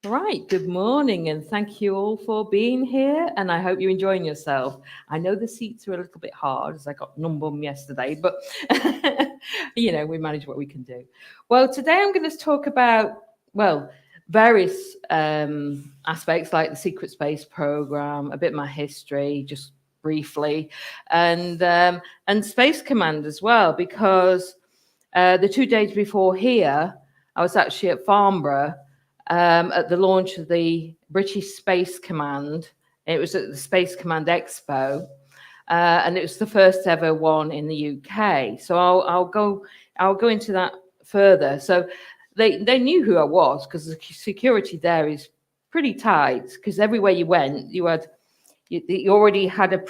Right, good morning, and thank you all for being here. And I hope you're enjoying yourself. I know the seats are a little bit hard as I got numb bum yesterday, but we manage what we can do. Well, today I'm going to talk about, various aspects like the secret space program, a bit of my history, just briefly, and Space Command as well, because the 2 days before here, I was actually at Farnborough at the launch of the British Space Command. It was at the Space Command Expo, and it was the first ever one in the UK. So I'll go into that further. So they knew who I was because the security there is pretty tight. Because everywhere you went, you already had a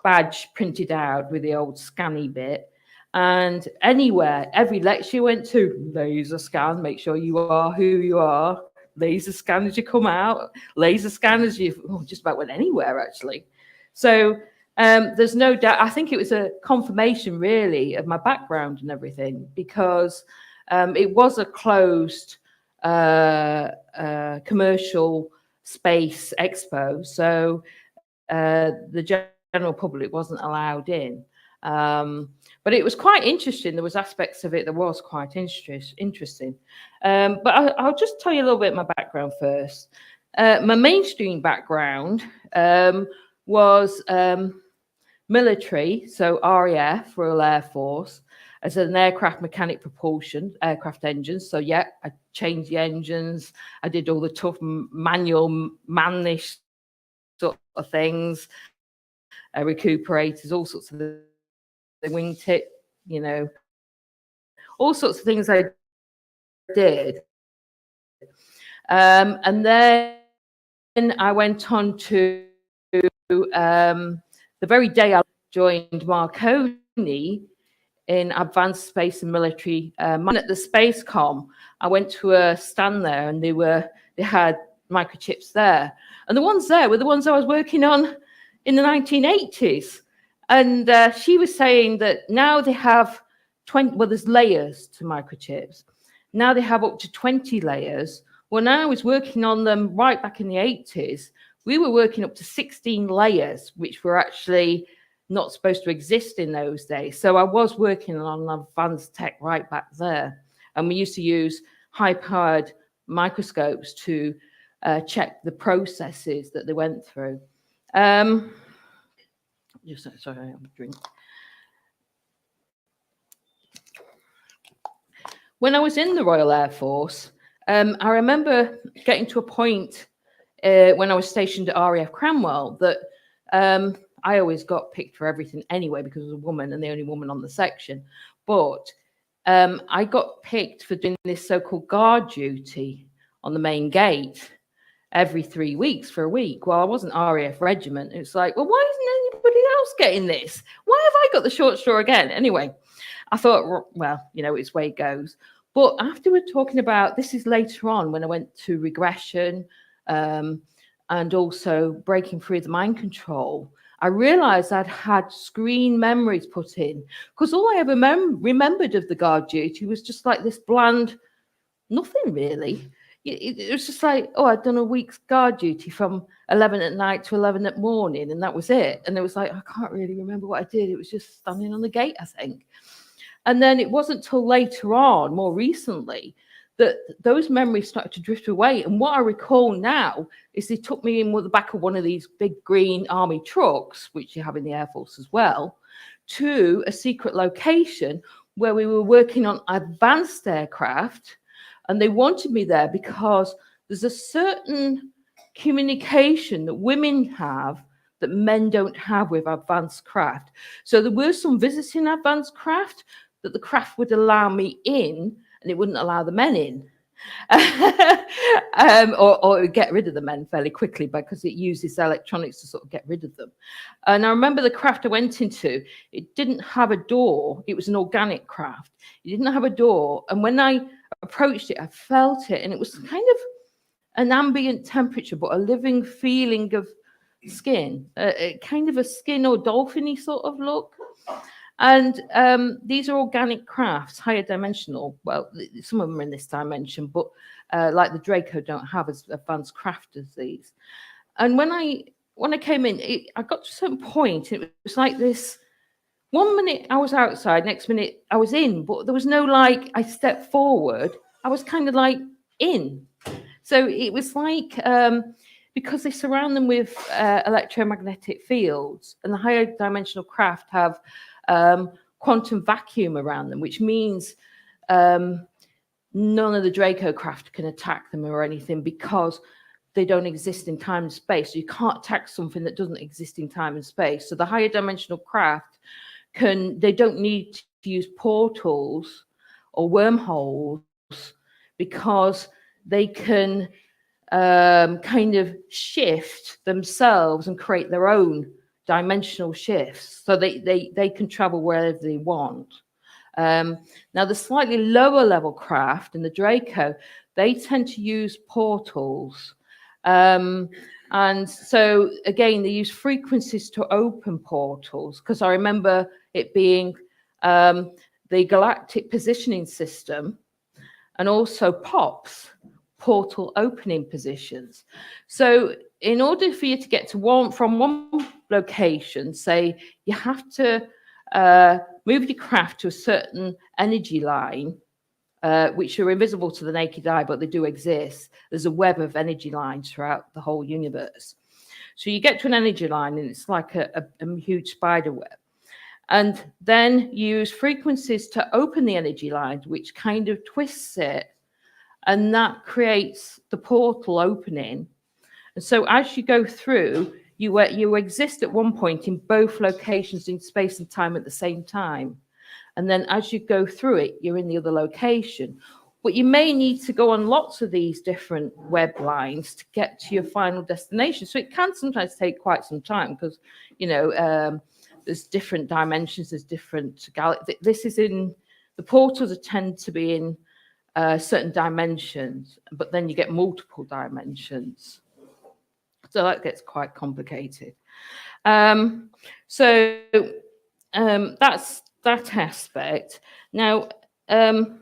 badge printed out with the old scanny bit. And anywhere, every lecture you went to, laser scan, make sure you are who you are, laser scan as you come out, laser scan as just about went anywhere, actually. So there's no doubt, I think it was a confirmation, really, of my background and everything, because it was a closed commercial space expo. So the general public wasn't allowed in. But it was quite interesting. There was aspects of it that was quite interesting. But I'll just tell you a little bit of my background first. My mainstream background was military, so RAF, Royal Air Force, as an aircraft mechanic propulsion, aircraft engines. So yeah, I changed the engines. I did all the tough manual, mannish sort of things, recuperators, all sorts of the wingtip, all sorts of things I did. And then I went on to the very day I joined Marconi in advanced space and military. At the Spacecom, I went to a stand there, and they had microchips there, and the ones there were the ones I was working on in the 1980s. And she was saying that now they have 20, there's layers to microchips. Now they have up to 20 layers. Well, now I was working on them right back in the 80s. We were working up to 16 layers, which were actually not supposed to exist in those days. So I was working on advanced tech right back there. And we used to use high-powered microscopes to check the processes that they went through. Sorry, I have a drink. When I was in the Royal Air Force, I remember getting to a point when I was stationed at RAF Cranwell that I always got picked for everything anyway because I was a woman and the only woman on the section. But I got picked for doing this so-called guard duty on the main gate every 3 weeks for a week. Well, I wasn't RAF regiment. It's like, well, why isn't anybody else getting this? Why have I got the short straw again? Anyway, I thought, well, it's the way it goes. But after we're talking about, this is later on when I went to regression and also breaking free of the mind control, I realized I'd had screen memories put in, because all I ever remembered of the guard duty was just like this bland, nothing really. It was just like, oh, I'd done a week's guard duty from 11 at night to 11 at morning, and that was it. And it was like, I can't really remember what I did. It was just standing on the gate, I think. And then it wasn't till later on, more recently, that those memories started to drift away. And what I recall now is they took me in with the back of one of these big green army trucks, which you have in the Air Force as well, to a secret location where we were working on advanced aircraft. And they wanted me there because there's a certain communication that women have that men don't have with advanced craft. So there were some visiting advanced craft that the craft would allow me in, and it wouldn't allow the men in. Or it would get rid of the men fairly quickly because it uses electronics to sort of get rid of them. And I remember the craft I went into, it didn't have a door. It was an organic craft. It didn't have a door. And when I approached it, I felt it, and it was kind of an ambient temperature, but a living feeling of skin, kind of a skin or dolphiny sort of look. And these are organic crafts, higher dimensional. Well, some of them are in this dimension, but like the Draco don't have as advanced craft as these. And when I came in, I got to a certain point. It was like this. 1 minute I was outside, next minute I was in, but there was no like I stepped forward. I was kind of like in. So it was like because they surround them with electromagnetic fields, and the higher dimensional craft have quantum vacuum around them, which means none of the Draco craft can attack them or anything because they don't exist in time and space. So you can't attack something that doesn't exist in time and space. So the higher dimensional craft they don't need to use portals or wormholes because they can kind of shift themselves and create their own dimensional shifts. So they can travel wherever they want. Now, the slightly lower level craft in the Draco, they tend to use portals. And so, again, they use frequencies to open portals, because I remember it being the Galactic Positioning System and also POPs, portal opening positions. So in order for you to get to from one location, say you have to move your craft to a certain energy line, which are invisible to the naked eye, but they do exist. There's a web of energy lines throughout the whole universe. So you get to an energy line and it's like a huge spider web. And then you use frequencies to open the energy lines, which kind of twists it. And that creates the portal opening. And so as you go through, you exist at one point in both locations in space and time at the same time. And then as you go through it, you're in the other location. But you may need to go on lots of these different web lines to get to your final destination. So it can sometimes take quite some time because, there's different dimensions, there's different galaxies. This is in, the portals tend to be in certain dimensions, but then you get multiple dimensions. So that gets quite complicated. So that's that aspect. Now, when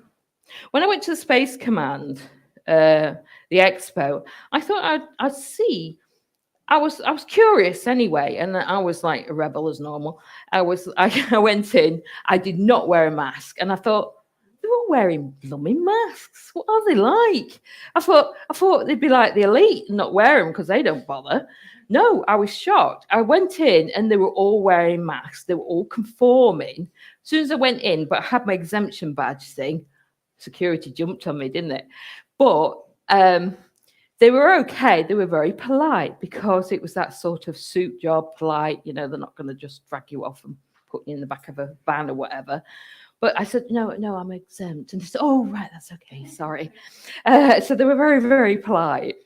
I went to the Space Command, the expo, I thought I'd see. I was curious anyway, and I was like a rebel as normal. I went in. I did not wear a mask, and I thought they were wearing blooming masks. What are they like? I thought they'd be like the elite and not wear them because they don't bother. No, I was shocked. I went in and they were all wearing masks. They were all conforming. As soon as I went in, but I had my exemption badge thing, security jumped on me, didn't it? But they were okay. They were very polite because it was that sort of suit job, polite. They're not going to just drag you off and put you in the back of a van or whatever. But I said, no, I'm exempt. And they said, oh, right, that's okay, sorry. So they were very, very polite.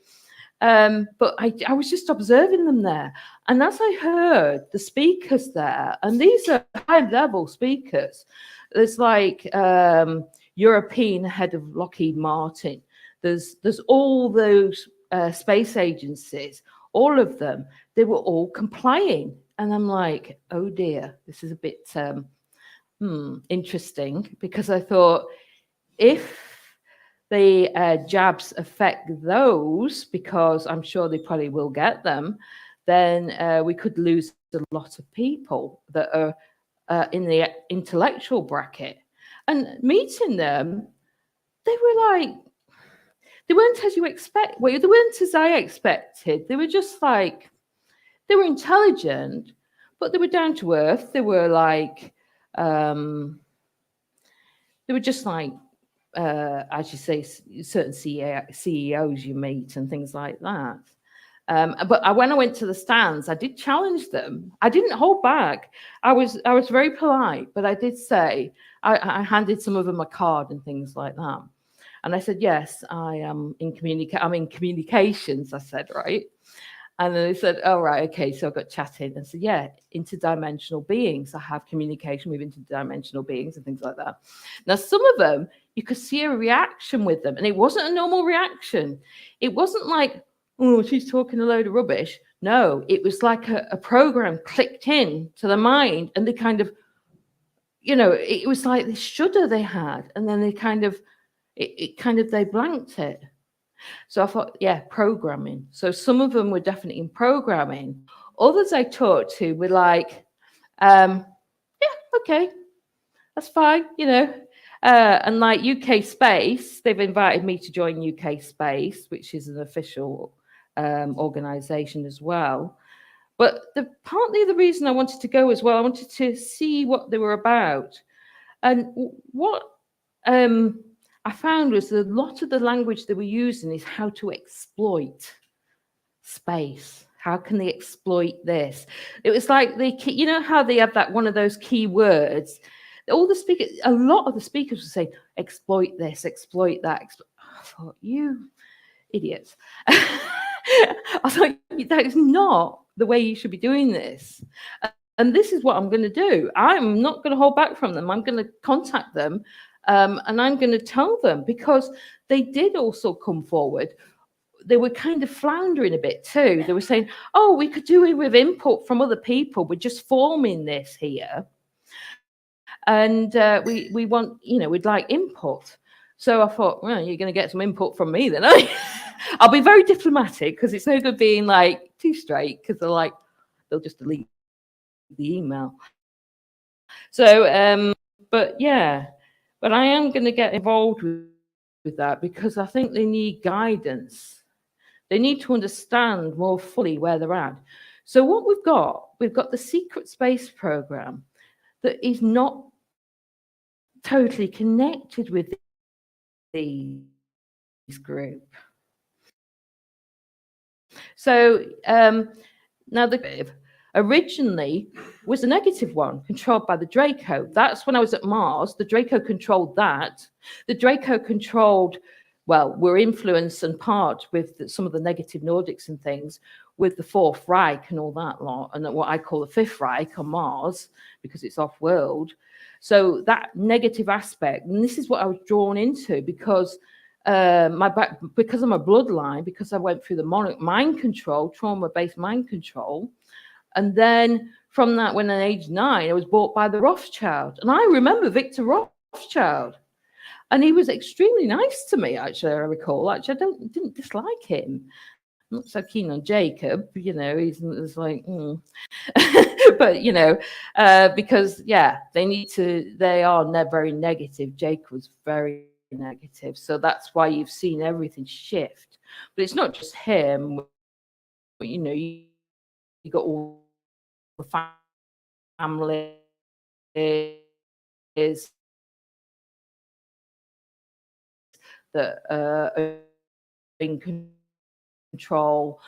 But I was just observing them there. And as I heard the speakers there, and these are high-level speakers, there's like European head of Lockheed Martin. There's all those space agencies, all of them, they were all complying. And I'm like, oh dear, this is a bit interesting, because I thought if the jabs affect those, because I'm sure they probably will get them, then we could lose a lot of people that are in the intellectual bracket. And meeting them, they were like, they weren't as you expect. Well, they weren't as I expected. They were just like, they were intelligent, but they were down to earth. They were like, they were just like, as you say, certain CEOs you meet and things like that. But when I went to the stands, I did challenge them. I didn't hold back. I was very polite, but I did say, I handed some of them a card and things like that. And I said, yes, I'm in communications, I said, right? And then they said, oh, right, okay. So I got chatting and said, yeah, interdimensional beings. I have communication with interdimensional beings and things like that. Now, some of them, you could see a reaction with them. And it wasn't a normal reaction. It wasn't like, oh, she's talking a load of rubbish. No, it was like a program clicked in to the mind, and they kind of it was like this shudder they had, and then they kind of, they blanked it. So I thought, yeah, programming. So some of them were definitely in programming. Others I talked to were like, yeah, okay, that's fine, And like UK Space, they've invited me to join UK Space, which is an official organization as well. But partly the reason I wanted to go as well, I wanted to see what they were about. And what I found was that a lot of the language they were using is how to exploit space. How can they exploit this? It was like how they have that one of those key words. All the speakers, a lot of the speakers would say, exploit this, exploit that. I thought, you idiots. I thought, that is not the way you should be doing this. And this is what I'm going to do. I'm not going to hold back from them. I'm going to contact them, and I'm going to tell them, because they did also come forward. They were kind of floundering a bit too. They were saying, oh, we could do it with input from other people. We're just forming this here. And we want, we'd like input. So I thought, well, you're going to get some input from me then. I'll be very diplomatic, because it's no good being like too straight, because they'll just delete the email. So, but I am going to get involved with that, because I think they need guidance. They need to understand more fully where they're at. So what we've got the secret space program that is not totally connected with these group. So now the originally was a negative one, controlled by the Draco. That's when I was at Mars. The Draco controlled that. The Draco controlled, well, we're influenced and part with some of the negative Nordics and things, with the Fourth Reich and all that lot, and what I call the Fifth Reich on Mars, because it's off-world. So that negative aspect, and this is what I was drawn into, because because of my bloodline, because I went through the mind control, trauma-based mind control. And then from that, when at age 9, I was bought by the Rothschild. And I remember Victor Rothschild. And he was extremely nice to me, actually, I recall. Actually, I didn't dislike him. I'm not so keen on Jacob, he's like, but, because, they are very negative. Jacob was very negative. So that's why you've seen everything shift. But it's not just him. You got all the family is that are in control.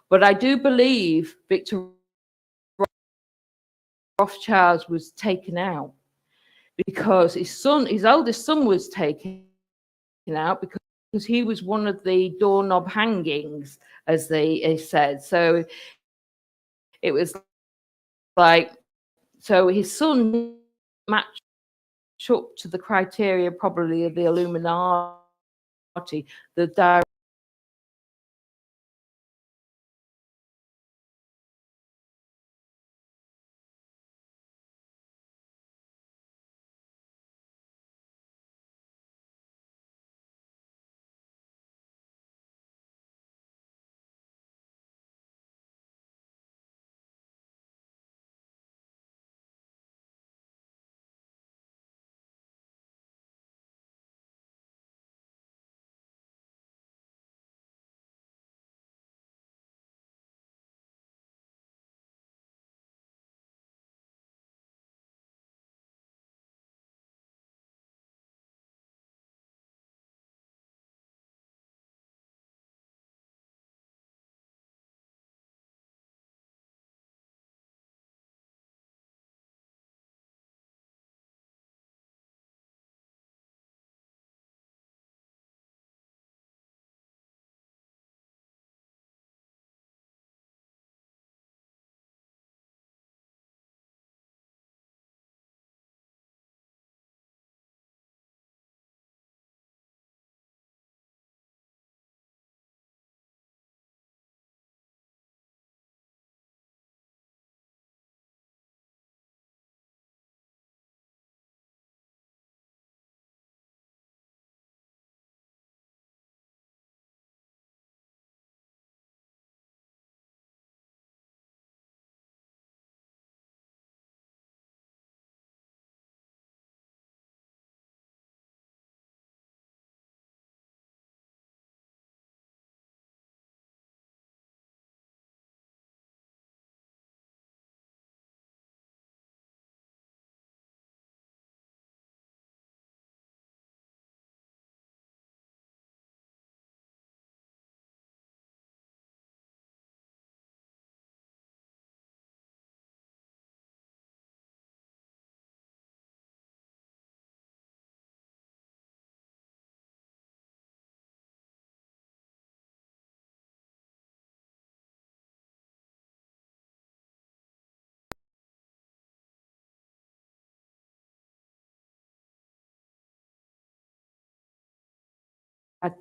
But I do believe Victor Rothschild was taken out because his eldest son was taken out because he was one of the doorknob hangings, as they said. So it was like, so his son matched up to the criteria probably of the Illuminati, the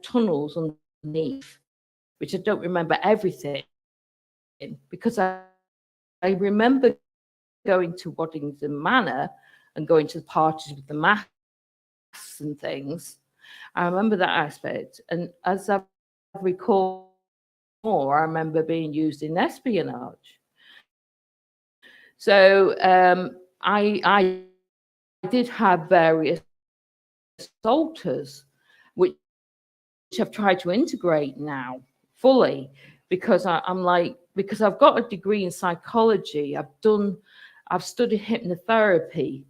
tunnels underneath, which I don't remember everything, because I remember going to Waddington Manor and going to the parties with the masks and things. I remember that aspect. And as I recall more, I remember being used in espionage. So I did have various alters, which I've tried to integrate now fully, because I'm like, because I've got a degree in psychology. I've studied hypnotherapy.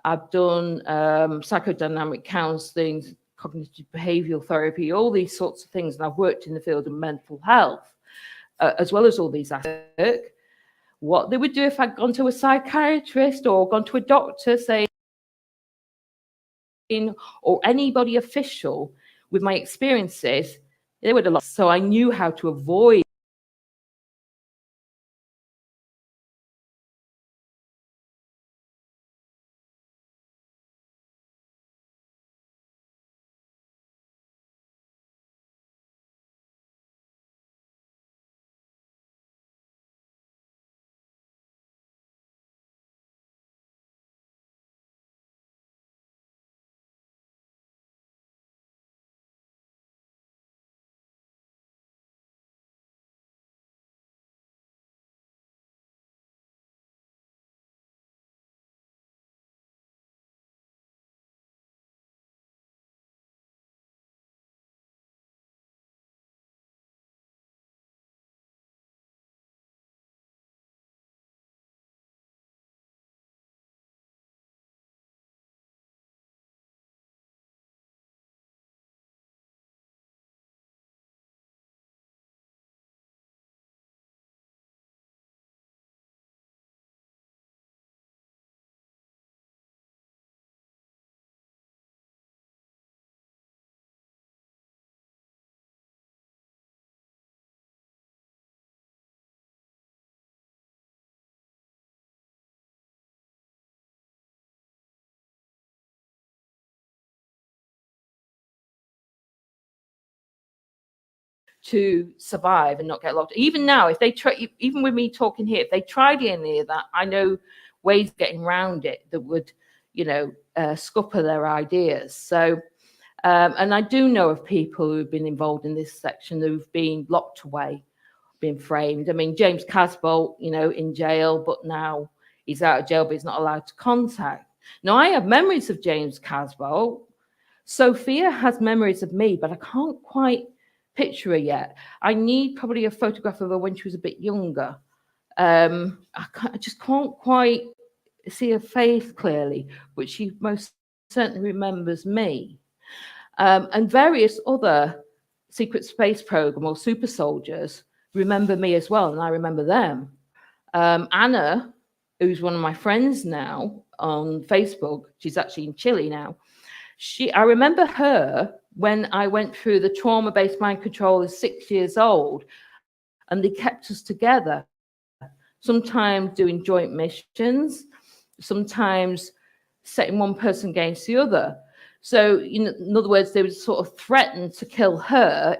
I've done psychodynamic counseling, cognitive behavioral therapy, all these sorts of things. And I've worked in the field of mental health, as well as all these aspects. What they would do if I'd gone to a psychiatrist or gone to a doctor saying, or anybody official with my experiences, they would have lost. So I knew how to avoid to survive and not get locked. Even now, if they try, even with me talking here, if they tried any of that, I know ways of getting around it that would, scupper their ideas. So, and I do know of people who've been involved in this section who've been locked away, been framed. I mean, James Casbolt, in jail, but now he's out of jail, but he's not allowed to contact. Now, I have memories of James Casbolt. Sophia has memories of me, but I can't quite picture her yet. I need probably a photograph of her when she was a bit younger. I just can't quite see her face clearly, but she most certainly remembers me. And various other secret space program or super soldiers remember me as well, and I remember them. Anna, who's one of my friends now on Facebook, she's actually in Chile now. I remember her when I went through the trauma-based mind control as 6 years old, and they kept us together, sometimes doing joint missions, sometimes setting one person against the other. So, in other words, they would sort of threaten to kill her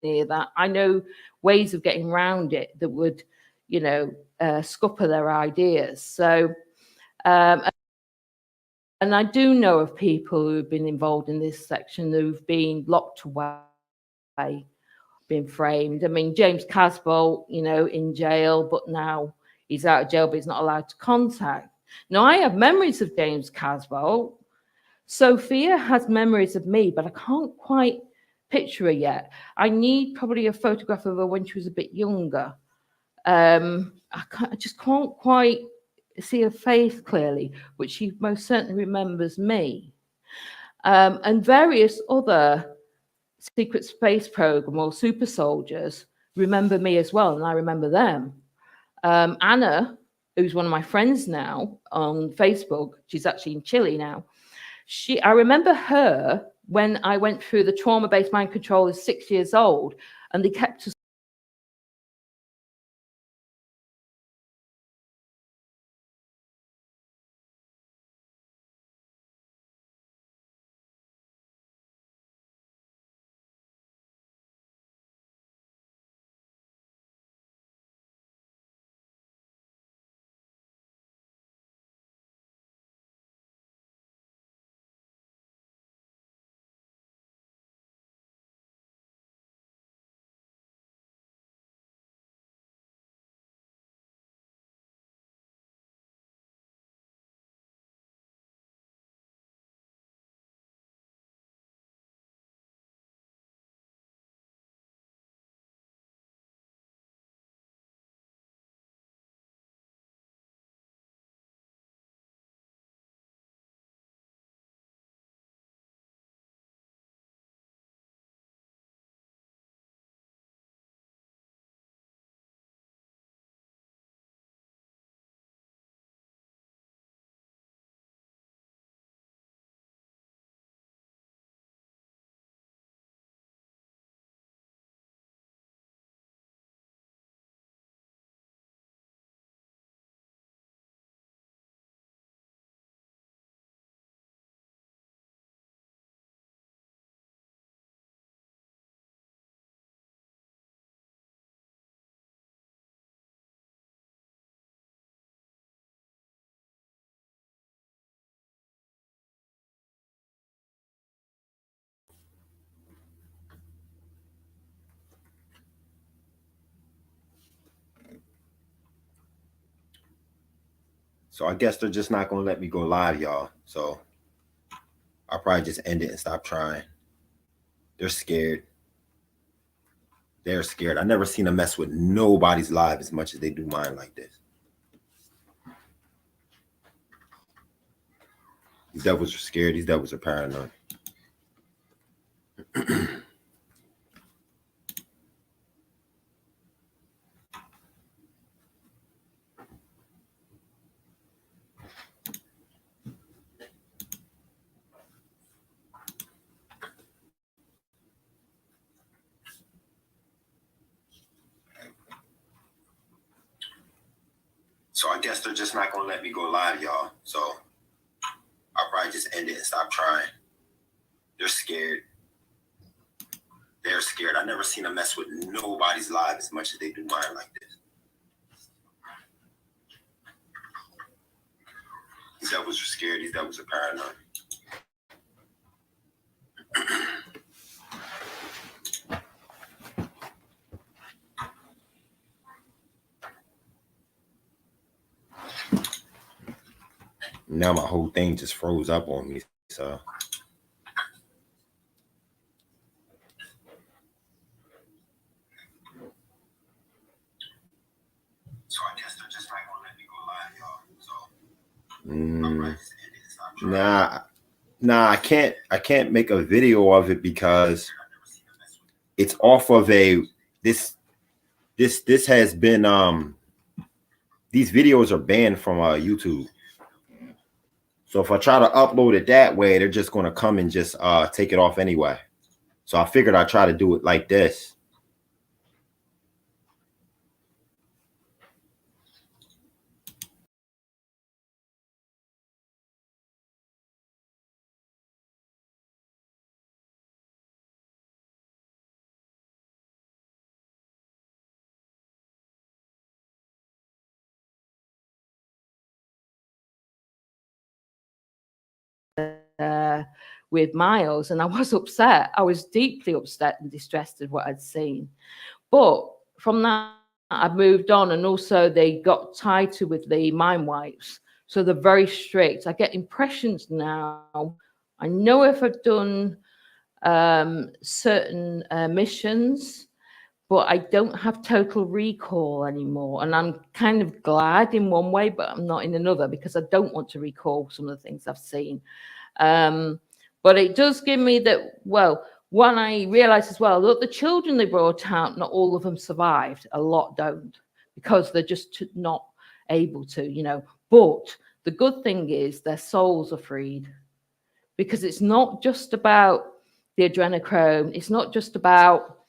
near that. I know ways of getting around it that would, scupper their ideas. So, and I do know of people who've been involved in this section who've been locked away, been framed. I mean, James Casbolt, in jail, but now he's out of jail, but he's not allowed to contact. Now, I have memories of James Casbolt. Sophia has memories of me, but I can't quite picture her yet. I need probably a photograph of her when she was a bit younger. I just can't quite see her face clearly, but she most certainly remembers me. And various other secret space program or super soldiers remember me as well, and I remember them. Anna, who's one of my friends now on Facebook, she's actually in Chile now. I remember her when I went through the trauma-based mind control as 6 years old, and they kept us So I guess they're just not gonna let me go live, y'all. So I'll probably just end it and stop trying. They're scared. They're scared. I never seen them mess with nobody's live as much as they do mine like this. These devils are scared. These devils are paranoid. So I guess they're just not gonna let me go live, y'all. So I'll probably just end it and stop trying. They're scared. They're scared. I never seen them mess with nobody's live as much as they do mine like this. These devils are scared. These devils are paranoid. Now my whole thing just froze up on me. So I guess they're just not gonna let me go live, y'all. So nah, I can't make a video of it because it's off of a this has been these videos are banned from YouTube. So if I try to upload it that way, they're just gonna come and just take it off anyway. So I figured I'd try to do it like this. With Miles, and I was upset. I was deeply upset and distressed at what I'd seen. But from that, I moved on, and also they got tighter with the mind wipes. So they're very strict. I get impressions now. I know if I've done certain missions, but I don't have total recall anymore. And I'm kind of glad in one way, but I'm not in another, because I don't want to recall some of the things I've seen. But it does give me that, well, one, I realized as well that the children they brought out, not all of them survived. A lot don't, because they're just not able to, you know. But the good thing is their souls are freed, because it's not just about the adrenochrome. It's not just about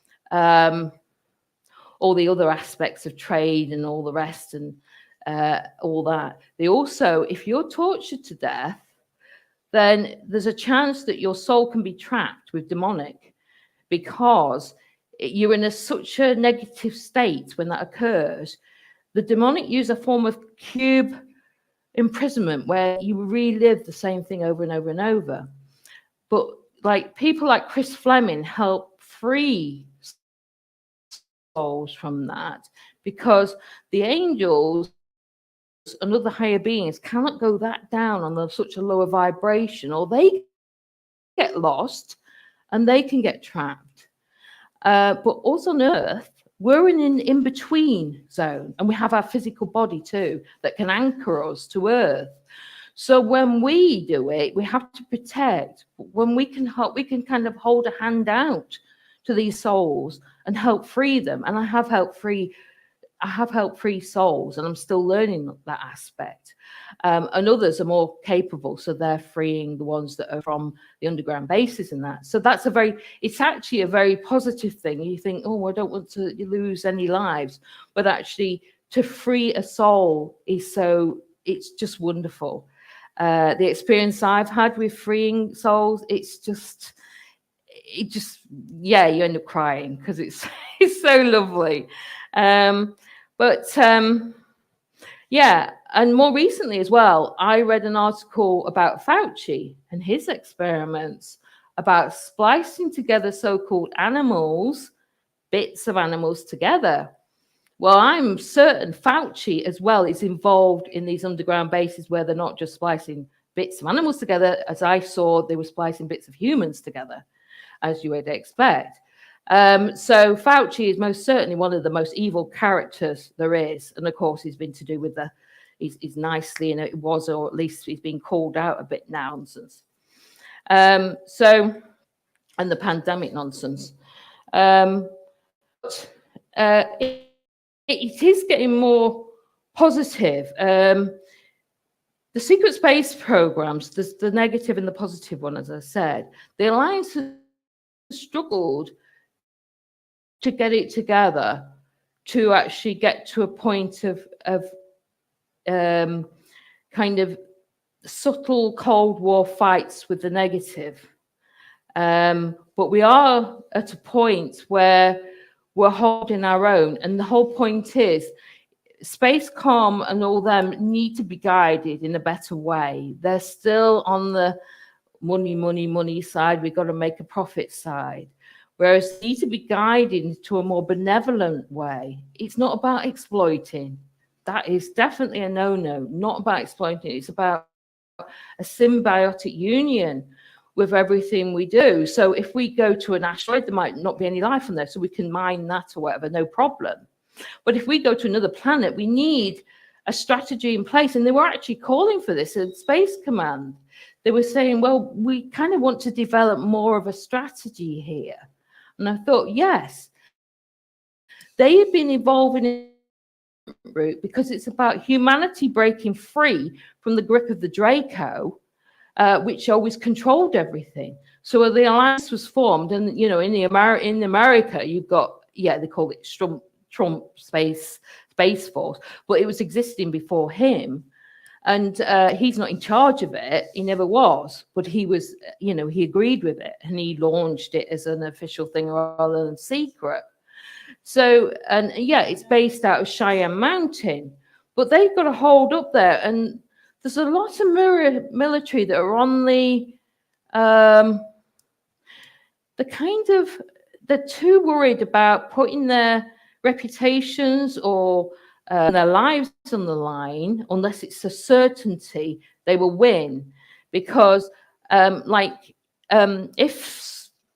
all the other aspects of trade and all the rest and all that. They also, if you're tortured to death, then there's a chance that your soul can be trapped with demonic, because you're in such a negative state when that occurs. The demonic use a form of cube imprisonment where you relive the same thing over and over and over. But like people like Chris Fleming help free souls from that, because the angels and other higher beings cannot go that down on such a lower vibration, or they get lost and they can get trapped. But also on Earth, we're in an in-between zone, and we have our physical body too that can anchor us to Earth. So when we do it, we have to protect. When we can help, we can kind of hold a hand out to these souls and help free them. And I have helped free souls, and I'm still learning that aspect. And others are more capable, so they're freeing the ones that are from the underground bases and that. So that's it's actually a very positive thing. You think, oh, I don't want to lose any lives, but actually to free a soul it's just wonderful. The experience I've had with freeing souls, yeah, you end up crying because it's so lovely. Yeah, and more recently as well, I read an article about Fauci and his experiments about splicing together so-called animals, bits of animals together. Well, I'm certain Fauci as well is involved in these underground bases where they're not just splicing bits of animals together. As I saw, they were splicing bits of humans together, as you would expect. So Fauci is most certainly one of the most evil characters there is. And of course, he's been to do with he's nicely, and it was, or at least he's been called out a bit nonsense. And the pandemic nonsense. It is getting more positive. The secret space programs, there's the negative and the positive one, as I said. The Alliance has struggled to get it together to actually get to a point of kind of subtle Cold War fights with the negative. But we are at a point where we're holding our own. And the whole point is Spacecom and all them need to be guided in a better way. They're still on the money side. We've got to make a profit side. Whereas they need to be guided to a more benevolent way. It's not about exploiting. That is definitely a no-no. Not about exploiting. It's about a symbiotic union with everything we do. So if we go to an asteroid, there might not be any life on there, so we can mine that or whatever, no problem. But if we go to another planet, we need a strategy in place. And they were actually calling for this at Space Command. They were saying, well, we kind of want to develop more of a strategy here. And I thought, yes, they have been evolving in route because it's about humanity breaking free from the grip of the Draco, which always controlled everything. So the alliance was formed, and you know, in America, you've got, yeah, they call it Trump Space Force, but it was existing before him, and he's not in charge of it. He never was, but he was, you know, he agreed with it, and he launched it as an official thing rather than secret. So, and yeah, it's based out of Cheyenne Mountain, but they've got a hold up there, and there's a lot of military that are on the kind of, they're too worried about putting their reputations or their lives on the line unless it's a certainty they will win. Because if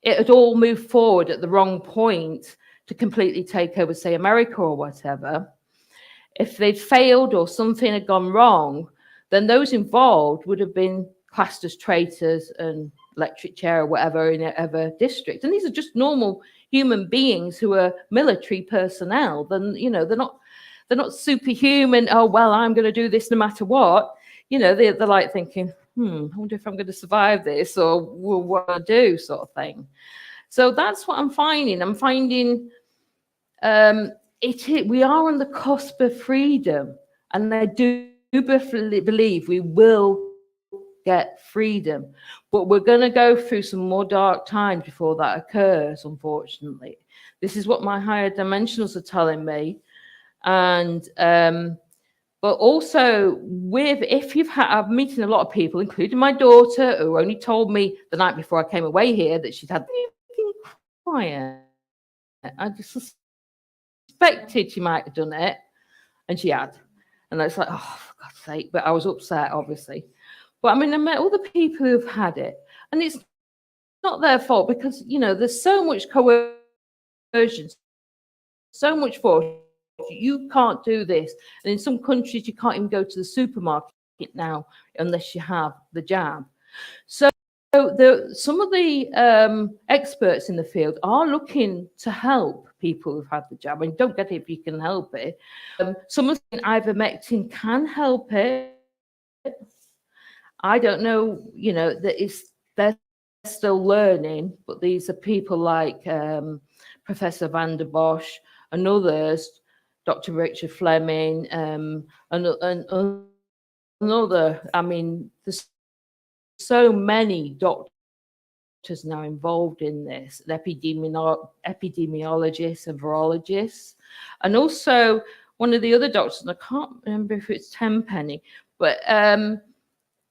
it had all moved forward at the wrong point to completely take over, say, America or whatever, if they'd failed or something had gone wrong, then those involved would have been classed as traitors and electric chair or whatever in whatever district. And these are just normal human beings who are military personnel. Then, you know, they're not superhuman. Oh, well, I'm going to do this no matter what. You know, they're like thinking, I wonder if I'm going to survive this, or what I do, sort of thing. So that's what I'm finding. I'm finding we are on the cusp of freedom, and I do believe we will get freedom, but we're going to go through some more dark times before that occurs, unfortunately. This is what my higher dimensionals are telling me. And but also if you've had, I'm meeting a lot of people, including my daughter, who only told me the night before I came away here that she'd had been quiet. I just suspected she might have done it, and she had. And it's like, oh, for God's sake. But I was upset, obviously. But I mean, I met all the people who've had it, and it's not their fault because, you know, there's so much coercion, so much force. You can't do this. And in some countries, you can't even go to the supermarket now unless you have the jab. So some of the experts in the field are looking to help people who've had the jab. And don't get it if you can help it. Some of the ivermectin can help it. I don't know, you know, they're still learning, but these are people like Professor Van der Bosch and others, Dr. Richard Fleming, and another. I mean, there's so many doctors now involved in this, epidemiologists and virologists, and also one of the other doctors, and I can't remember if it's Tenpenny, but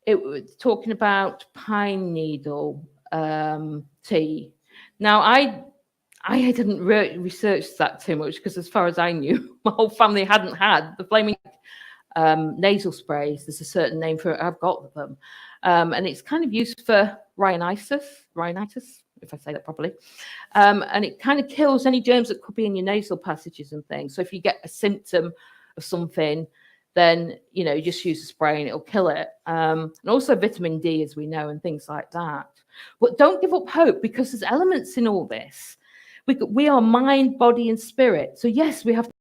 it was talking about pine needle tea. Now, I didn't research that too much because, as far as I knew, my whole family hadn't had the flaming nasal sprays. There's a certain name for it. I've got them, and it's kind of used for rhinitis, if I say that properly, and it kind of kills any germs that could be in your nasal passages and things. So if you get a symptom of something, then you just use a spray and it'll kill it. And also vitamin D, as we know, and things like that. But don't give up hope, because there's elements in all this. We are mind, body, and spirit. So yes, we have to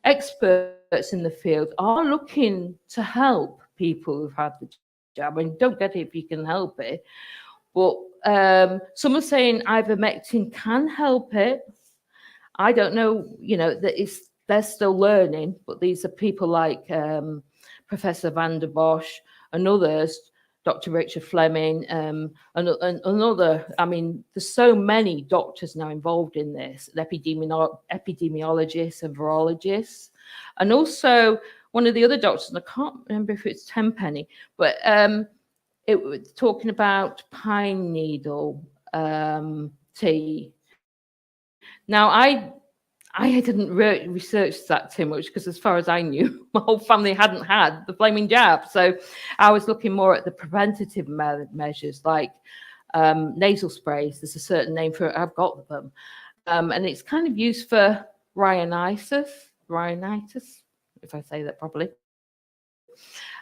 experts in the field are looking to help people who've had the jab. And don't get it if you can help it. But some are saying ivermectin can help it. I don't know, that they're still learning, but these are people like Professor Van der Bosch and others, Dr. Richard Fleming, and other. I mean, there's so many doctors now involved in this, epidemiologists and virologists, and also one of the other doctors, and I can't remember if it's Tenpenny, but it was talking about pine needle tea. Now, I didn't research that too much because, as far as I knew, my whole family hadn't had the flaming jab. So I was looking more at the preventative measures, like nasal sprays. There's a certain name for it. I've got them. And it's kind of used for rhinitis, if I say that properly.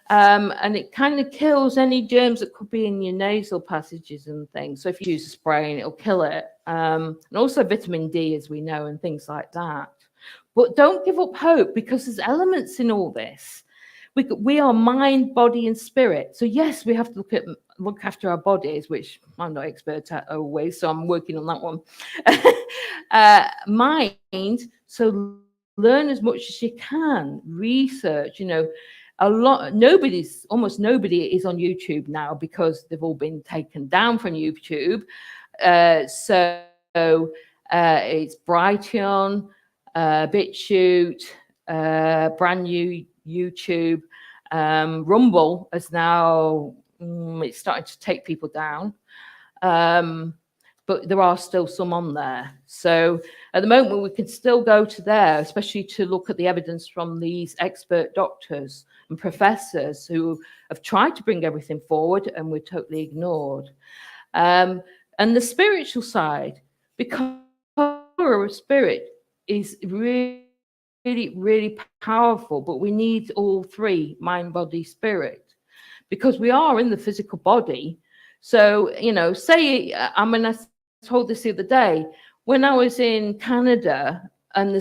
And it kind of kills any germs that could be in your nasal passages and things. So if you use a spray, and it'll kill it. And also vitamin D, as we know, and things like that. But don't give up hope, because there's elements in all this. We are mind, body, and spirit. So yes, we have to look after our bodies, which I'm not expert at always, so I'm working on that one. Mind, so learn as much as you can, research, almost nobody is on YouTube now, because they've all been taken down from YouTube. So it's Brighteon, BitChute, brand new YouTube. Rumble is now it's starting to take people down, but there are still some on there. So at the moment, we can still go to there, especially to look at the evidence from these expert doctors and professors who have tried to bring everything forward and we're totally ignored. And the spiritual side, because our spirit is really, really powerful, but we need all three: mind, body, spirit, because we are in the physical body. So, you know, say, I mean, I told this the other day, when I was in Canada and the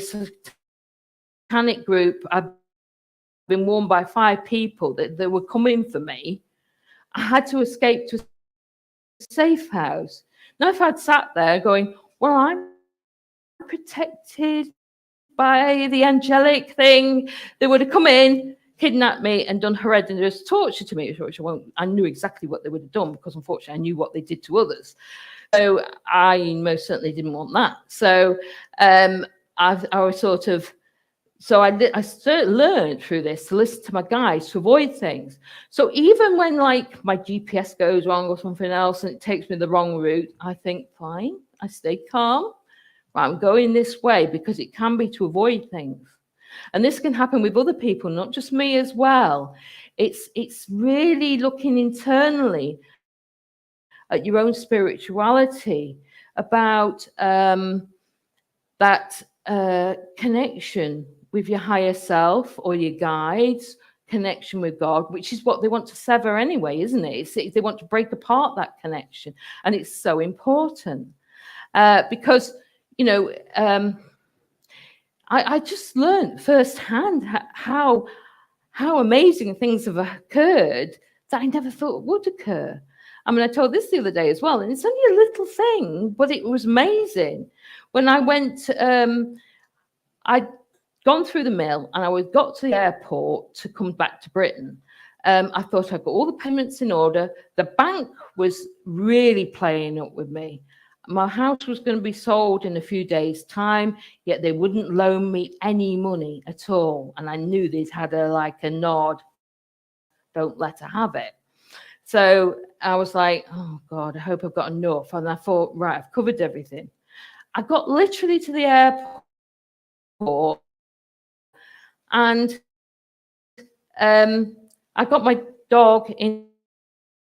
satanic group, I've been warned by 5 people that they were coming for me. I had to escape to a safe house. Now, if I'd sat there going, well, I'm protected by the angelic thing, they would have come in, kidnapped me, and done horrendous torture to me, which I knew exactly what they would have done, because unfortunately I knew what they did to others. So I most certainly didn't want that. So I was sort of, so I learned through this to listen to my guides to avoid things. So even when like my GPS goes wrong or something else and it takes me the wrong route, I think, fine, I stay calm. Right, I'm going this way, because it can be to avoid things. And this can happen with other people, not just me as well. It's really looking internally at your own spirituality, about that connection with your higher self or your guides, connection with God, which is what they want to sever anyway, isn't it? They want to break apart that connection. And it's so important because, you know, I just learned firsthand how amazing things have occurred that I never thought would occur. I mean, I told this the other day as well, and it's only a little thing, but it was amazing. When I went, I'd gone through the mill and I got to the airport to come back to Britain. I thought I'd got all the payments in order. The bank was really playing up with me. My house was going to be sold in a few days' time, yet they wouldn't loan me any money at all. And I knew they'd had a nod, don't let her have it. So I was like, oh God, I hope I've got enough. And I thought, right, I've covered everything. I got literally to the airport and I got my dog in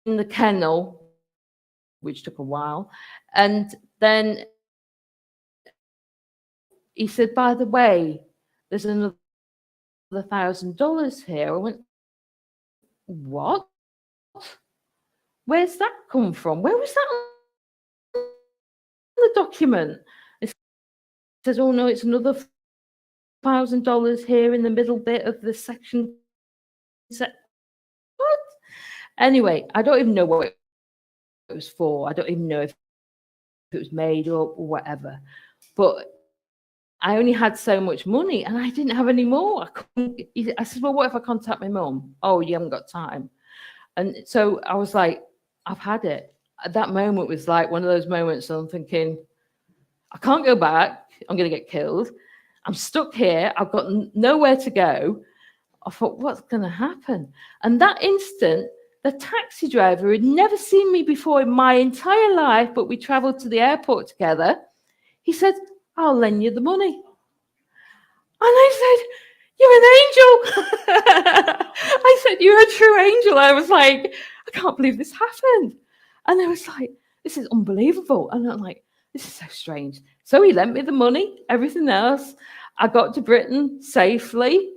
the kennel, which took a while. And then he said, by the way, there's another $1,000 here. I went, what? Where's that come from? Where was that on the document? It says, oh no, it's another $1,000 here in the middle bit of the section. What? Anyway, I don't even know what it was for. I don't even know if it was made up or whatever. But I only had so much money and I didn't have any more. I said, well, what if I contact my mum? Oh, you haven't got time. And so I was like, I've had it. At that moment was like one of those moments I'm thinking, I can't go back. I'm going to get killed. I'm stuck here. I've got nowhere to go. I thought, what's going to happen? And that instant, the taxi driver had never seen me before in my entire life, but we traveled to the airport together. He said, I'll lend you the money. And I said, you're an angel. I said, you're a true angel. I was like, I can't believe this happened. And I was like, this is unbelievable. And I'm like, this is so strange. So he lent me the money, everything else. I got to Britain safely.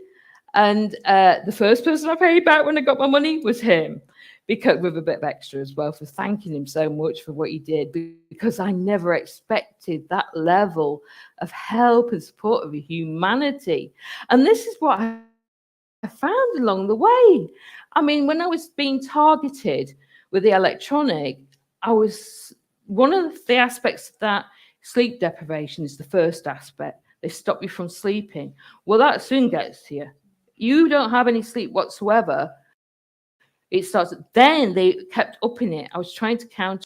And the first person I paid back when I got my money was him, because with a bit of extra as well, for thanking him so much for what he did, because I never expected that level of help and support of humanity. And this is what I found along the way. I mean, when I was being targeted with the electronic, one of the aspects of that, sleep deprivation is the first aspect. They stop you from sleeping. Well, that soon gets to you. You don't have any sleep whatsoever. It starts, then they kept upping it. I was trying to counter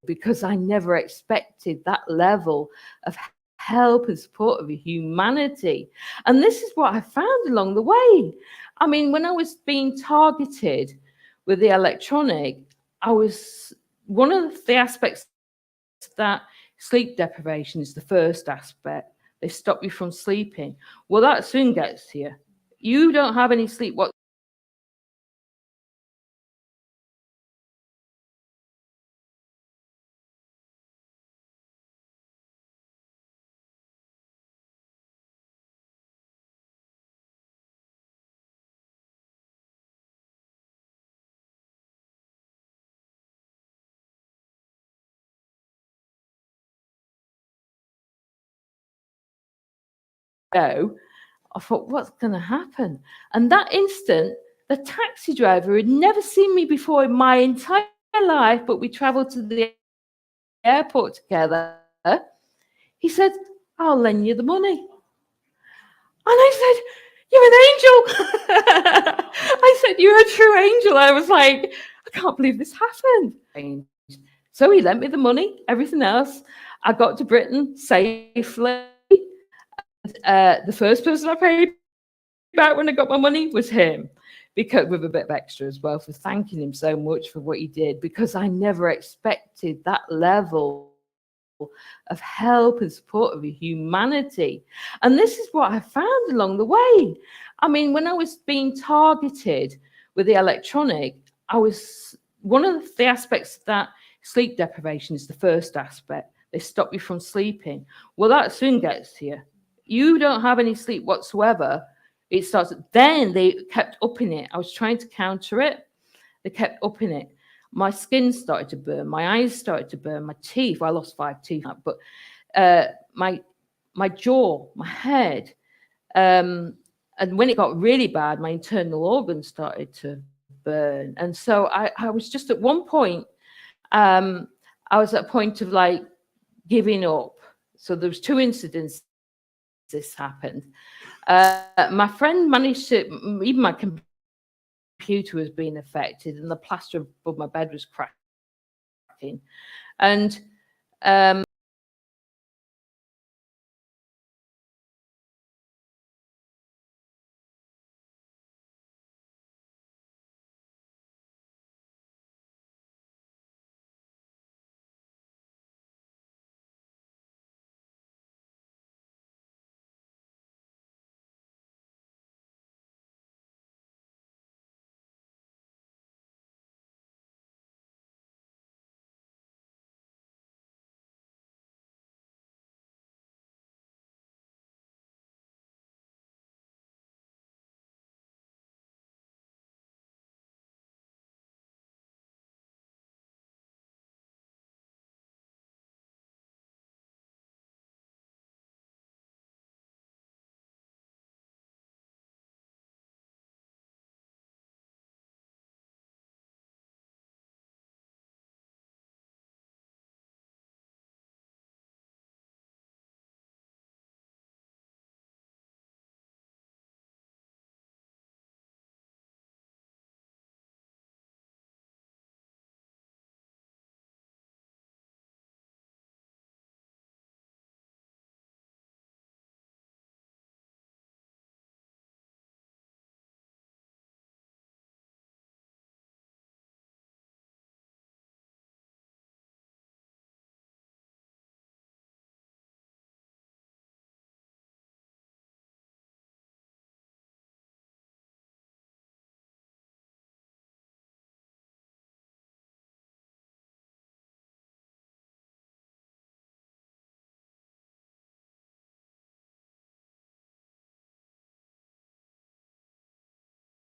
because I never expected that level of help and support of humanity. And this is what I found along the way. I mean, when I was being targeted with the electronic, I was one of the aspects that sleep deprivation is the first aspect. They stop you from sleeping. Well, that soon gets to you. You don't have any sleep whatsoever. I thought, what's going to happen? And that instant, the taxi driver had never seen me before in my entire life, but we traveled to the airport together. He said, I'll lend you the money. And I said, you're an angel. I said, you're a true angel. I was like, I can't believe this happened. So he lent me the money, everything else. I got to Britain safely. The first person I paid back when I got my money was him, because with a bit of extra as well, for thanking him so much for what he did, because I never expected that level of help and support of humanity. And this is what I found along the way. I mean, when I was being targeted with the electronic, I was one of the aspects that sleep deprivation is the first aspect. They stop you from sleeping. Well, that soon gets to you. You don't have any sleep whatsoever. It starts, then they kept upping it. I was trying to counter it. They kept upping it. My skin started to burn. My eyes started to burn. My teeth, well, I lost 5 teeth, but my jaw, my head. And when it got really bad, my internal organs started to burn. And so I was just at one point, I was at a point of like giving up. So there was 2 incidents this happened. My friend managed to, even my computer was being affected and the plaster above my bed was cracking. And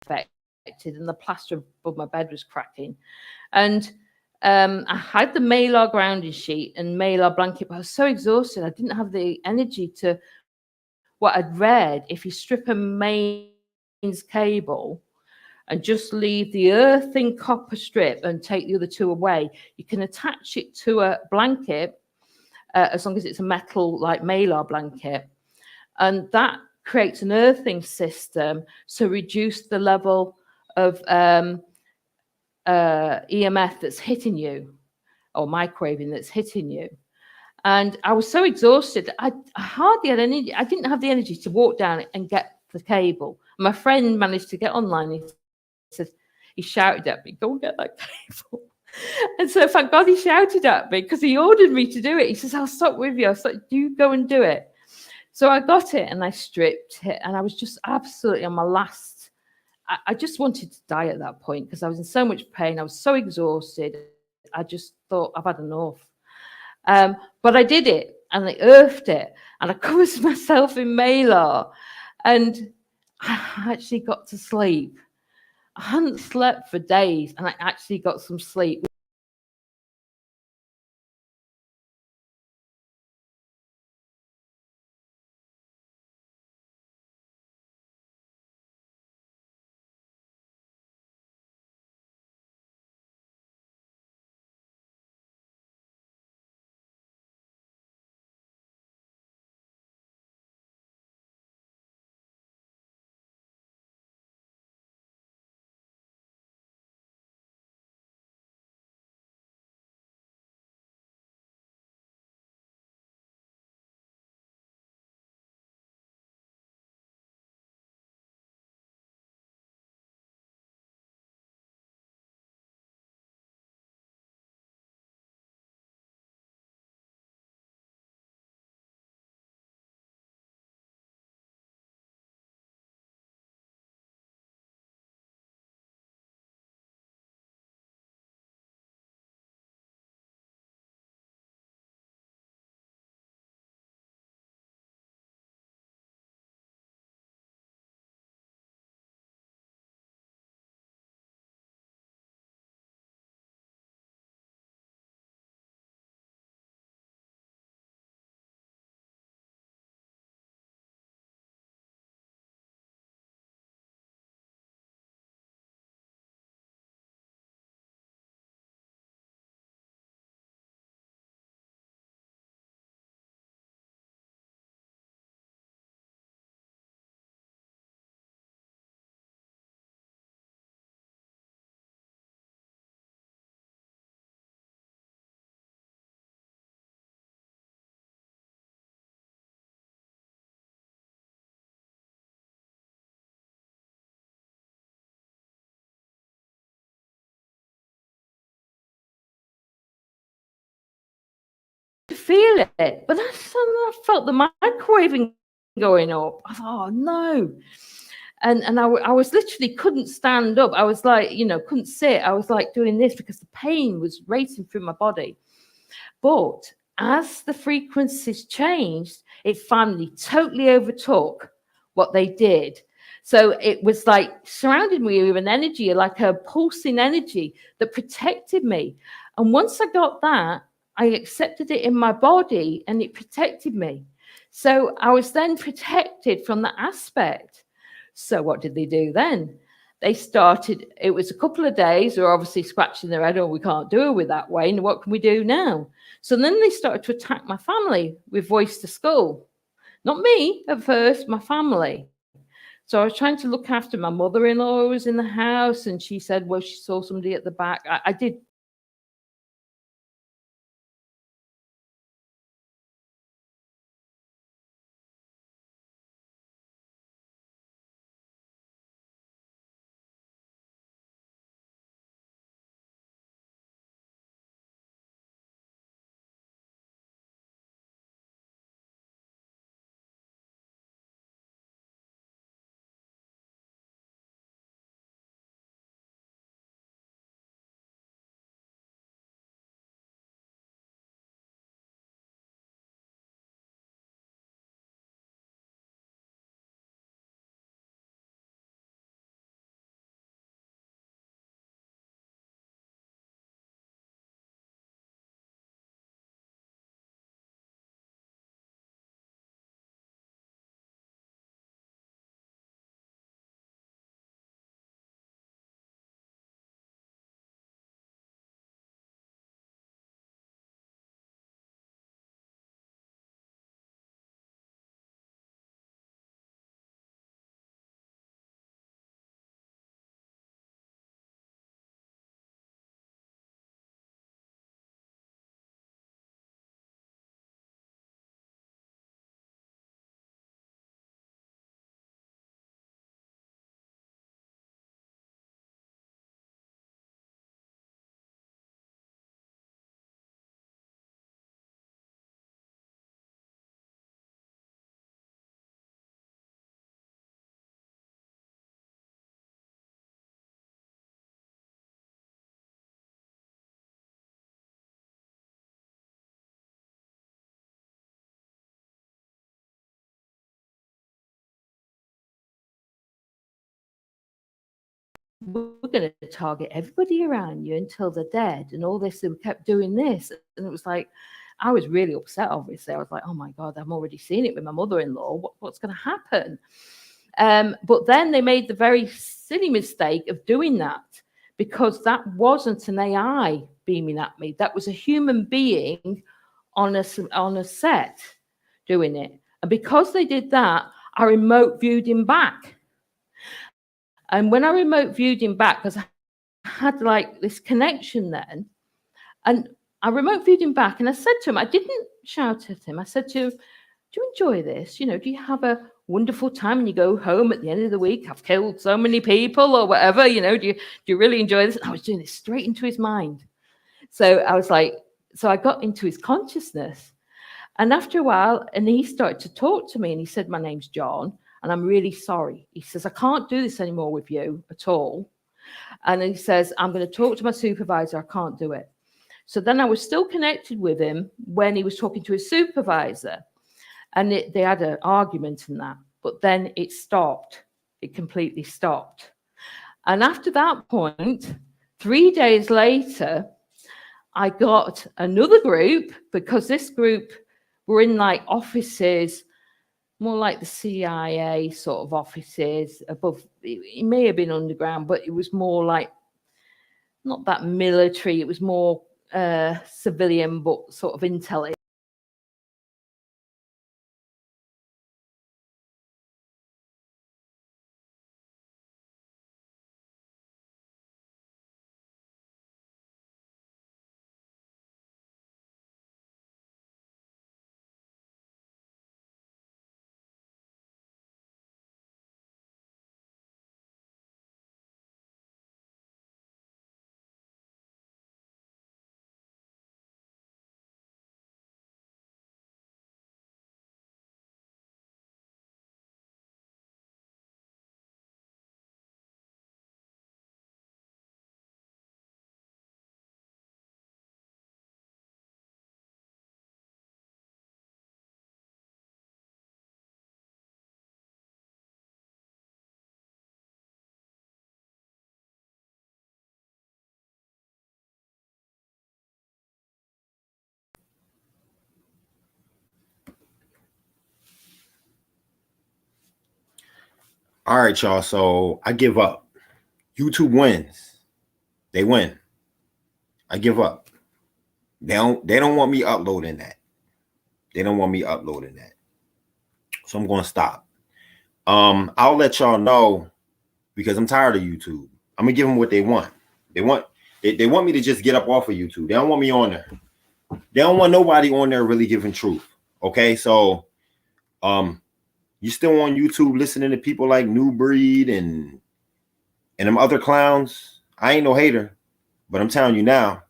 affected and the plaster above my bed was cracking. And I had the Malar grounding sheet and Malar blanket, but I was so exhausted. I didn't have the energy to what I'd read. If you strip a mains cable and just leave the earthen copper strip and take the other 2 away, you can attach it to a blanket as long as it's a metal like Malar blanket. And that creates an earthing system, so reduce the level of EMF that's hitting you. or microwaving that's hitting you. And I was so exhausted. I hardly had any. I didn't have the energy to walk down and get the cable. My friend managed to get online. Said he shouted at me, "Go and get that cable." And so thank God he shouted at me, because he ordered me to do it. He says, "I'll stop with you." I was like, "You go and do it." So I got it and I stripped it, and I was just absolutely on my last. I just wanted to die at that point, because I was in so much pain. I was so exhausted. I just thought, I've had enough. But I did it, and I earthed it, and I covered myself in Malar, and I actually got to sleep. I hadn't slept for days, and I actually got some sleep. To feel it, but that's I felt the microwaving going up. I thought, oh no. And I was literally couldn't stand up. I was like, couldn't sit. I was like doing this because the pain was racing through my body. But as the frequencies changed, it finally totally overtook what they did. So it was like surrounded me with an energy, like a pulsing energy that protected me. And once I got that, I accepted it in my body, and it protected me. So I was then protected from that aspect. So what did they do then? They started, it was a couple of days, they're obviously scratching their head, oh, we can't do it with that way. And what can we do now? So then they started to attack my family with voice to skull. Not me at first, my family. So I was trying to look after my mother-in-law who was in the house, and she said, well, she saw somebody at the back. I did we're going to target everybody around you until they're dead and all this. And we kept doing this. And it was like, I was really upset, obviously. I was like, oh my God, I'm already seeing it with my mother-in-law. What's going to happen? But then they made the very silly mistake of doing that, because that wasn't an AI beaming at me. That was a human being on a set doing it. And because they did that, I remote viewed him back. And when I remote viewed him back, because I had like this connection then, and I remote viewed him back, and I said to him, I didn't shout at him. I said to him, do you enjoy this? You know, do you have a wonderful time and you go home at the end of the week? I've killed so many people or whatever, you know, do you really enjoy this? And I was doing this straight into his mind. So I was like, so I got into his consciousness. And after a while, and he started to talk to me, and he said, my name's John, and I'm really sorry. He says, I can't do this anymore with you at all. And he says, I'm going to talk to my supervisor. I can't do it. So then I was still connected with him when he was talking to his supervisor. And they had an argument in that. But then it stopped. It completely stopped. And after that point, 3 days later, I got another group, because this group were in like offices, more like the CIA sort of offices above. It may have been underground, but it was more like not that military. It was more civilian, but sort of intelligence. All right, y'all. So I give up. YouTube wins. They win. I give up. They don't want me uploading that. They don't want me uploading that. So I'm going to stop. I'll let y'all know, because I'm tired of YouTube. I'm gonna give them what they want. They want me to just get up off of YouTube. They don't want me on there. They don't want nobody on there really giving truth. Okay, so you still on YouTube listening to people like New Breed and them other clowns? I ain't no hater, but I'm telling you now,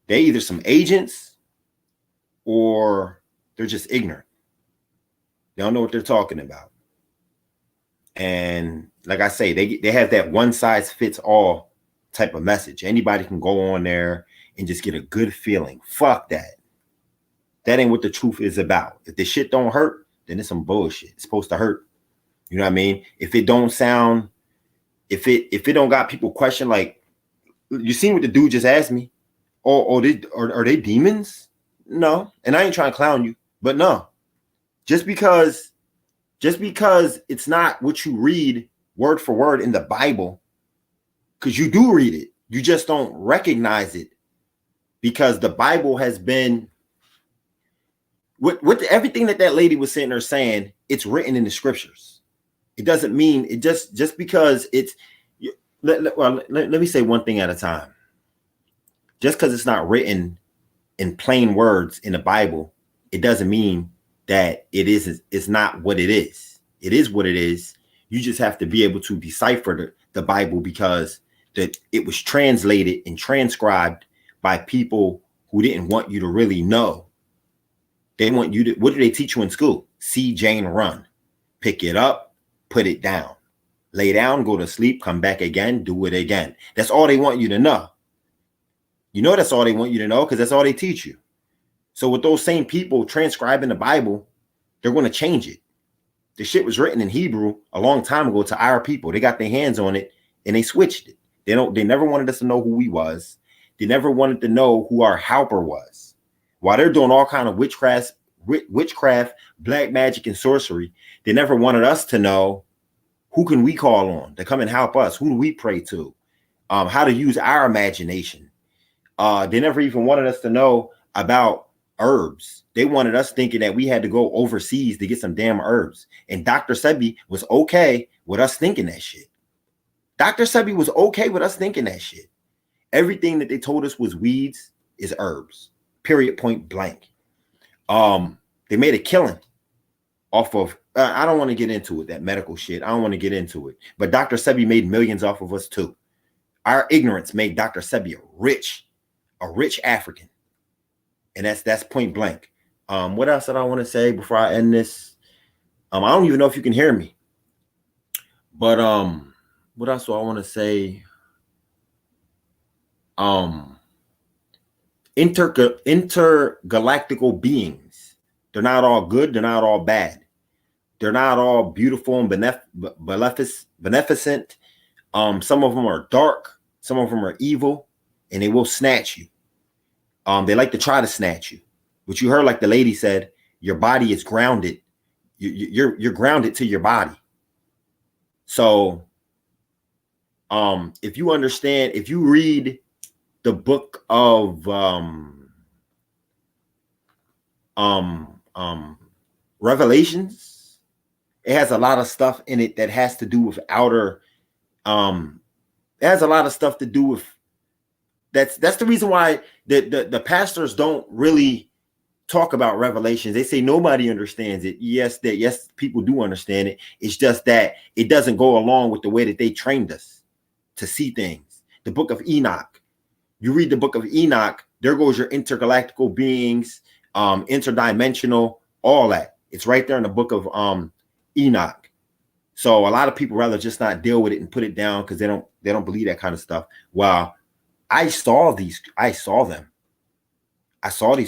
they either some agents or they're just ignorant. They don't know what they're talking about. And like I say, they have that one size fits all type of message. Anybody can go on there and just get a good feeling. Fuck that. That ain't what the truth is about. If the shit don't hurt, then it's some bullshit. It's supposed to hurt. You know what I mean? If it don't sound, if it don't got people question, like, you seen what the dude just asked me? Are they demons? No. And I ain't trying to clown you, but no. Just because it's not what you read word for word in the Bible, because you do read it, you just don't recognize it, because the Bible has been with everything that lady was sitting there saying, it's written in the scriptures. It doesn't mean it just because it's let me say one thing at a time. Just because it's not written in plain words in the Bible, it doesn't mean that it's not what it is. It is what it is. You just have to be able to decipher the Bible, because that it was translated and transcribed by people who didn't want you to really know. They want you to, what do they teach you in school? See Jane run, pick it up, put it down, lay down, go to sleep, come back again, do it again. That's all they want you to know. You know, that's all they want you to know, because that's all they teach you. So with those same people transcribing the Bible, they're going to change it. The shit was written in Hebrew a long time ago to our people. They got their hands on it and they switched it. They never wanted us to know who we was. They never wanted to know who our helper was. While they're doing all kind of witchcraft, black magic, and sorcery, they never wanted us to know who can we call on to come and help us. Who do we pray to? How to use our imagination. They never even wanted us to know about herbs. They wanted us thinking that we had to go overseas to get some damn herbs. And Dr. Sebi was okay with us thinking that shit. Dr. Sebi was okay with us thinking that shit. Everything that they told us was weeds is herbs. Period, point blank. They made a killing off of, I don't want to get into it, that medical shit. I don't want to get into it. But Dr. Sebi made millions off of us too. Our ignorance made Dr. Sebi a rich African. And that's point blank. What else did I want to say before I end this? I don't even know if you can hear me. But what else do I want to say? Intergalactical beings. They're not all good. They're not all bad. They're not all beautiful and beneficent. Some of them are dark. Some of them are evil, and they will snatch you. They like to try to snatch you. But you heard, like the lady said, your body is grounded. You're grounded to your body. So, if you understand, if you read the book of Revelations, it has a lot of stuff in it that has to do with outer. It has a lot of stuff to do with. That's the reason why the pastors don't really talk about Revelations. They say nobody understands it. Yes, people do understand it. It's just that it doesn't go along with the way that they trained us to see things. The book of Enoch. You read the book of Enoch, there goes your intergalactical beings, interdimensional, all that. It's right there in the book of Enoch. So a lot of people rather just not deal with it and put it down because they don't believe that kind of stuff. Well, I saw these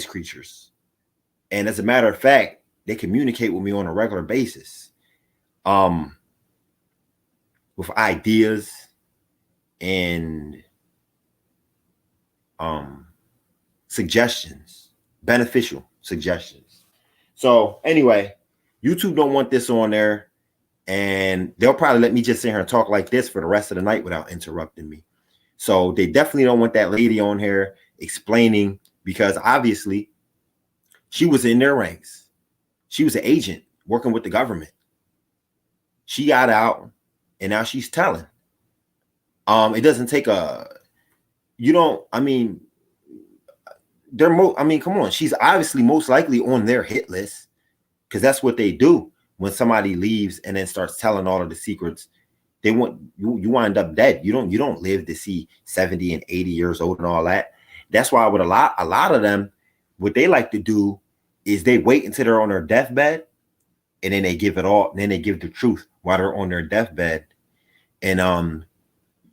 creatures. And as a matter of fact, they communicate with me on a regular basis. With ideas and suggestions, beneficial suggestions. So anyway, YouTube don't want this on there, and they'll probably let me just sit here and talk like this for the rest of the night without interrupting me. So they definitely don't want that lady on here explaining, because obviously she was in their ranks. She was an agent working with the government. She got out and now she's telling. It doesn't take come on. She's obviously most likely on their hit list, because that's what they do when somebody leaves and then starts telling all of the secrets. They want you wind up dead. You don't live to see 70 and 80 years old and all that. That's why with a lot of them, what they like to do is they wait until they're on their deathbed, and then they give it all. And then they give the truth while they're on their deathbed. And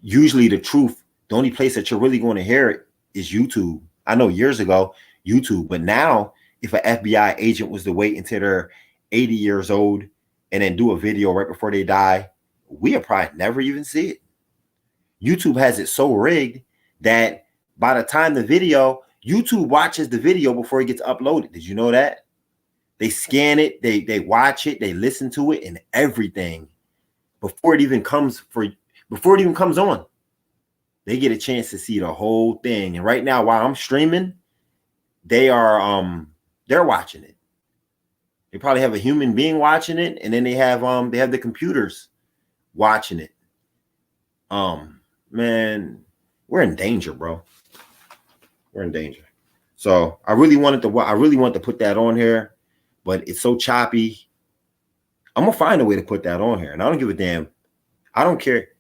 usually the truth, the only place that you're really going to hear it is YouTube. I know years ago, YouTube, but now if an FBI agent was to wait until they're 80 years old and then do a video right before they die, we'll probably never even see it. YouTube has it so rigged that by the time YouTube watches the video before it gets uploaded. Did you know that? They scan it, they watch it, they listen to it and everything before it even comes on. They get a chance to see the whole thing. And right now, while I'm streaming, they're watching it. They probably have a human being watching it, and then they have the computers watching it. Man, we're in danger, bro. We're in danger. So I really wanted to put that on here, but it's so choppy. I'm gonna find a way to put that on here, and I don't give a damn. I don't care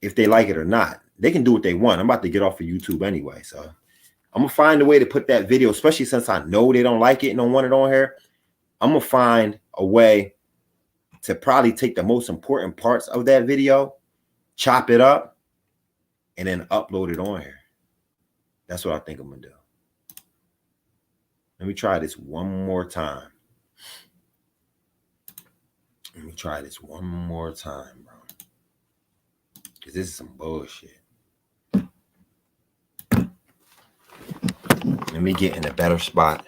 if they like it or not. They can do what they want. I'm about to get off of YouTube anyway, so I'm gonna find a way to put that video, especially since I know they don't like it and don't want it on here. I'm gonna find a way to probably take the most important parts of that video, chop it up, and then upload it on here. That's what I think I'm gonna do. Let me try this one more time. Bro. Because this is some bullshit. Let me get in a better spot.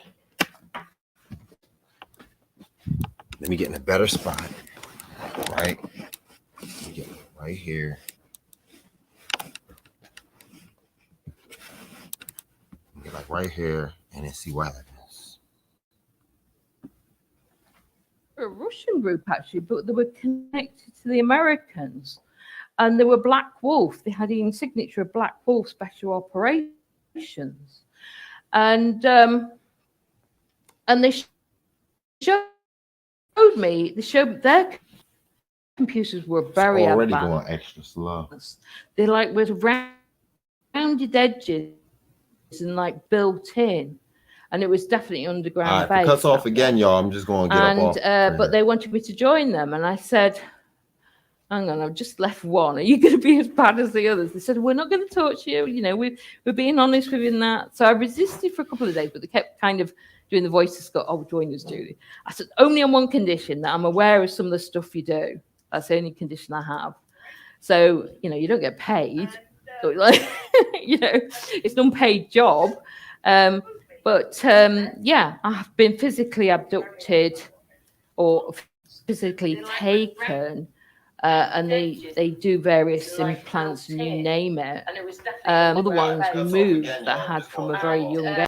Let me get in a better spot. Right? Let me get right here. Get like right here and then see what happens. A Russian group actually, but they were connected to the Americans, and they were Black Wolf. They had the insignia of Black Wolf Special Operations, and they showed me. They showed their computers were very already advanced. going extra slow. They like with rounded edges and like built in, and it was definitely underground base. Cuts off again, y'all. I'm just going to get up off. But they wanted me to join them, and I said, "Hang on, I've just left one. Are you going to be as bad as the others?" They said, "We're not going to touch you. You know, we're being honest with you in that." So I resisted for a couple of days, but they kept kind of doing the voice of Scott. "Oh, join us, Julie." I said, "Only on one condition, that I'm aware of some of the stuff you do. That's the only condition I have." So, you know, you don't get paid. So, like, you know, it's an unpaid job. Yeah, I've been physically abducted or physically taken, and they do various implants and you name it. Other ones removed that I had from a very young age.